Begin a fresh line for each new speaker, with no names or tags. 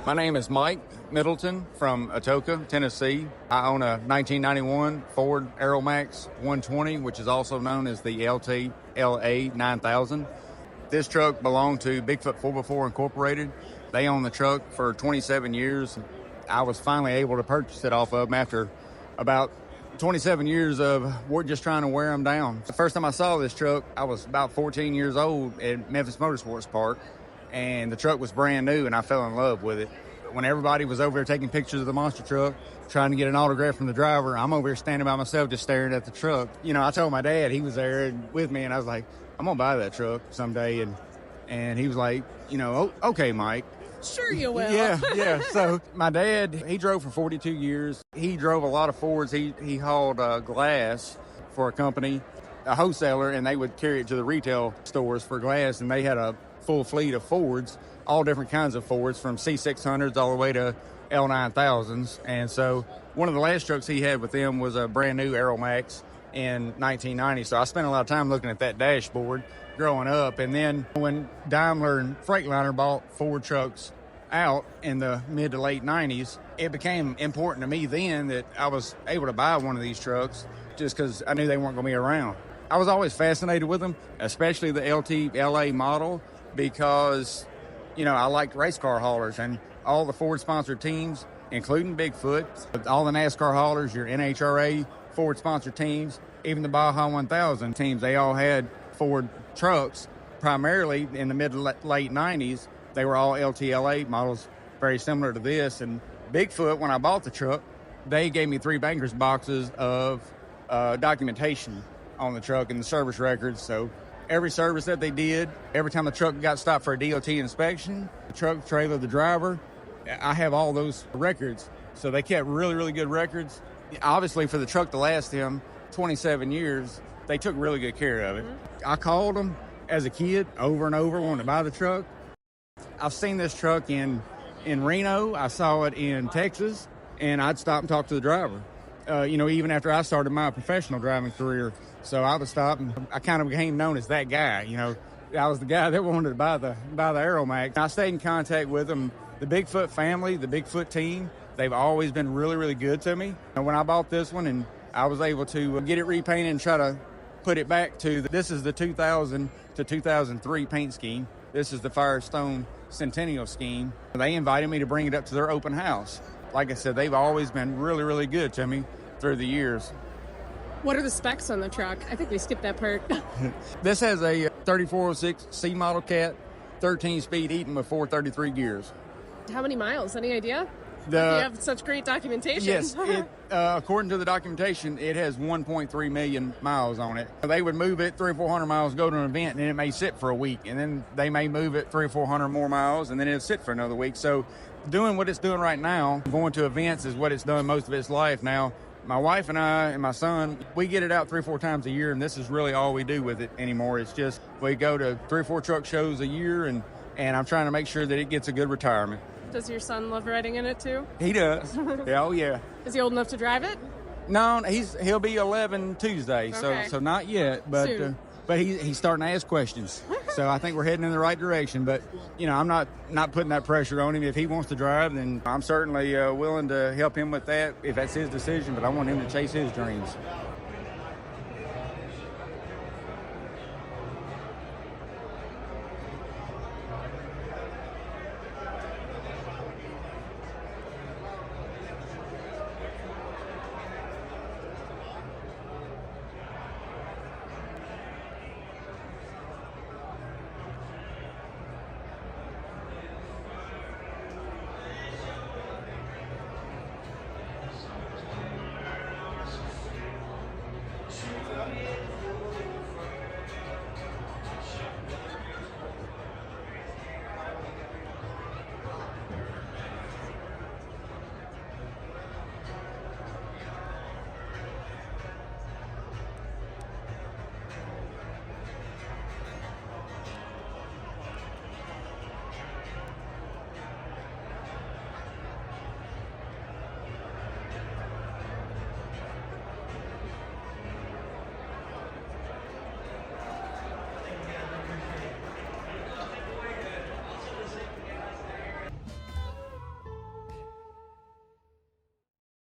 My name is Mike Middleton from Atoka, Tennessee. I own a 1991 Ford Aeromax 120, which is also known as the LT LA 9000. This truck belonged to Bigfoot 4x4 Incorporated. They owned the truck for 27 years. I was finally able to purchase it off of them after about 27 years of just trying to wear them down. The first time I saw this truck, I was about 14 years old at Memphis Motorsports Park, and the truck was brand new, and I fell in love with it. When everybody was over there taking pictures of the monster truck, trying to get an autograph from the driver, I'm over here standing by myself just staring at the truck. You know, I told my dad, he was there with me, and I was like, I'm going to buy that truck someday. And he was like, okay, Mike.
Sure you will.
Yeah. So my dad, he drove for 42 years. He drove a lot of Fords. He hauled glass for a company, a wholesaler, and they would carry it to the retail stores for glass, and they had a full fleet of Fords, all different kinds of Fords, from C600s all the way to L9000s. And so one of the last trucks he had with them was a brand new Aeromax in 1990. So I spent a lot of time looking at that dashboard growing up. And then when Daimler and Freightliner bought Ford trucks out in the mid to late 90s, it became important to me then that I was able to buy one of these trucks just because I knew they weren't going to be around. I was always fascinated with them, especially the LT LA model, because, I liked race car haulers, and all the Ford-sponsored teams, including Bigfoot, all the NASCAR haulers, your NHRA Ford-sponsored teams, even the Baja 1000 teams, they all had Ford trucks. Primarily in the mid to late 90s, they were all LTLA models, very similar to this. And Bigfoot, when I bought the truck, they gave me 3 banker's boxes of documentation on the truck and the service records. So every service that they did, every time the truck got stopped for a DOT inspection, the truck, trailer, the driver, I have all those records. So they kept really, really good records. Obviously, for the truck to last them 27 years, they took really good care of it. Mm-hmm. I called them as a kid over and over, wanting to buy the truck. I've seen this truck in Reno. I saw it in Texas, and I'd stop and talk to the driver. Even after I started my professional driving career. So I would stop, and I kind of became known as that guy. I was the guy that wanted to buy the Aeromax. I stayed in contact with them. The Bigfoot family, the Bigfoot team, they've always been really, really good to me. And when I bought this one, and I was able to get it repainted and try to put it back to, this is the 2000 to 2003 paint scheme. This is the Firestone Centennial scheme. They invited me to bring it up to their open house. Like I said, they've always been really, really good to me through the years.
What are the specs on the truck? I think we skipped that part.
This has a 3406 C model cat, 13-speed Eaton with 433 gears.
How many miles? Any idea? You have such great documentation.
Yes. According to the documentation, it has 1.3 million miles on it. They would move it 300 or 400 miles, go to an event, and then it may sit for a week. And then they may move it 300 or 400 more miles, and then it'll sit for another week. So doing what it's doing right now, going to events, is what it's done most of its life. Now, my wife and I and my son, we get it out 3 or 4 times a year, and this is really all we do with it anymore. It's just we go to 3 or 4 truck shows a year, and I'm trying to make sure that it gets a good retirement.
Does your son love riding in it too?
He does. Yeah.
Is he old enough to drive it?
No, he'll be 11 Tuesday,
okay.
so not yet, but he's starting to ask questions. So I think we're heading in the right direction. But I'm not putting that pressure on him. If he wants to drive, then I'm certainly willing to help him with that if that's his decision. But I want him to chase his dreams.